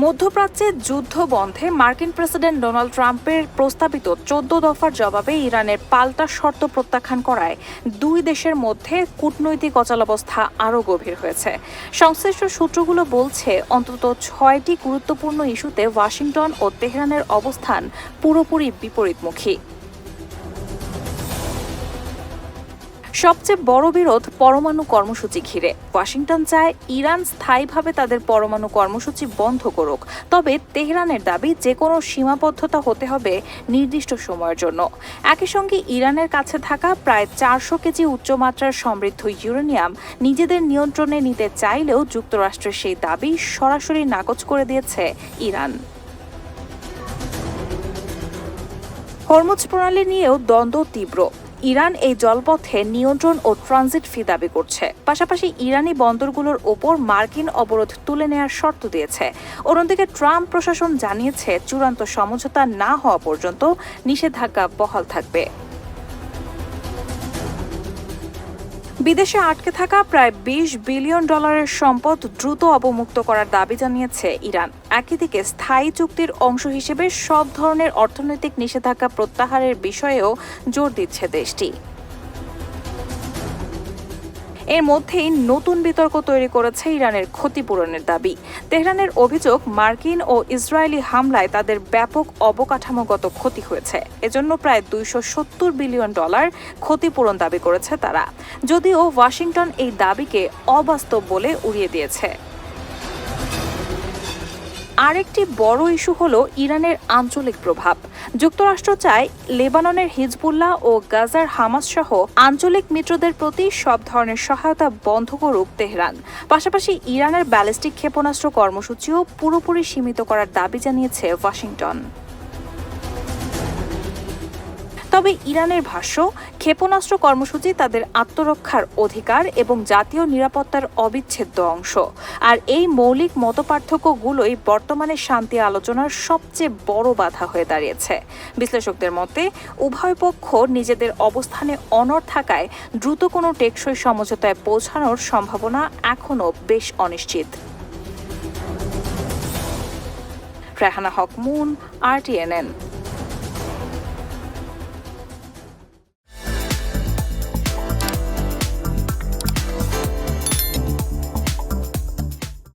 মধ্যপ্রাচ্যে যুদ্ধ বন্ধে মার্কিন প্রেসিডেন্ট ডোনাল্ড ট্রাম্পের প্রস্তাবিত 14 দফার জবাবে ইরানের পাল্টা শর্ত প্রত্যাখ্যান করায় দুই দেশের মধ্যে কূটনৈতিক অচলাবস্থা আরও গভীর হয়েছে। সংশ্লিষ্ট সূত্রগুলো বলছে, অন্তত 6টি গুরুত্বপূর্ণ ইস্যুতে ওয়াশিংটন ও তেহরানের অবস্থান পুরোপুরি বিপরীতমুখী। সবচেয়ে বড় বিরোধ পরমাণু কর্মসূচি ঘিরে। ওয়াশিংটন চায় ইরান স্থায়ীভাবে তাদের পরমাণু কর্মসূচি বন্ধ করুক, তবে তেহরানের দাবি যে কোনো সীমাবদ্ধতা হতে হবে নির্দিষ্ট সময়ের জন্য। একই সঙ্গে ইরানের কাছে থাকা প্রায় 400 কেজি উচ্চমাত্রার সমৃদ্ধ ইউরেনিয়াম নিজেদের নিয়ন্ত্রণে নিতে চাইলেও যুক্তরাষ্ট্রের সেই দাবি সরাসরি নাকচ করে দিয়েছে ইরান। হরমুজ প্রণালী নিয়েও দ্বন্দ্ব তীব্র। ইরান এই জলপথে নিয়ন্ত্রণ ও ট্রানজিট ফি দাবি করছে, পাশাপাশি ইরানি বন্দরগুলোর ওপর মার্কিন অবরোধ তুলে নেওয়ার শর্ত দিয়েছে। অন্যদিকে ট্রাম্প প্রশাসন জানিয়েছে, চূড়ান্ত সমঝোতা না হওয়া পর্যন্ত নিষেধাজ্ঞা বহাল থাকবে। বিদেশে আটকে থাকা প্রায় $20 বিলিয়ন সম্পদ দ্রুত অবমুক্ত করার দাবি জানিয়েছে ইরান। একই দিকে স্থায়ী চুক্তির অংশ হিসেবে সব ধরনের অর্থনৈতিক নিষেধাজ্ঞা প্রত্যাহারের বিষয়েও জোর দিচ্ছে দেশটি। এর মধ্যেই নতুন বিতর্ক তৈরি করেছে ইরানের ক্ষতিপূরণের দাবি। তেহরানের অভিযোগ, মার্কিন ও ইসরায়েলি হামলায় তাদের ব্যাপক অবকাঠামোগত ক্ষতি হয়েছে। এজন্য প্রায় $270 বিলিয়ন ক্ষতিপূরণ দাবি করেছে তারা, যদিও ওয়াশিংটন এই দাবিকে অবাস্তব বলে উড়িয়ে দিয়েছে। আরেকটি বড় ইস্যু হলো ইরানের আঞ্চলিক প্রভাব। যুক্তরাষ্ট্র চায় লেবাননের হিজবুল্লাহ ও গাজার হামাস সহ আঞ্চলিক মিত্রদের প্রতি সব ধরনের সহায়তা বন্ধ করুক তেহরান। পাশাপাশি ইরানের ব্যালিস্টিক ক্ষেপণাস্ত্র কর্মসূচিও পুরোপুরি সীমিত করার দাবি জানিয়েছে ওয়াশিংটন। তবে ইরানের ভাষ্য, ক্ষেপণাস্ত্র কর্মসূচি তাদের আত্মরক্ষার অধিকার এবং জাতীয় নিরাপত্তার অবিচ্ছেদ্য অংশ। আর এই মৌলিক মতপার্থক্যগুলোই বর্তমানে শান্তি আলোচনার সবচেয়ে বড় বাধা হয়ে দাঁড়িয়েছে। বিশ্লেষকদের মতে, উভয় পক্ষ নিজেদের অবস্থানে অনড় থাকায় দ্রুত কোনো টেকসই সমঝোতায় পৌঁছানোর সম্ভাবনা এখনও বেশ অনিশ্চিত। রেহানা হক মুন, RTNN।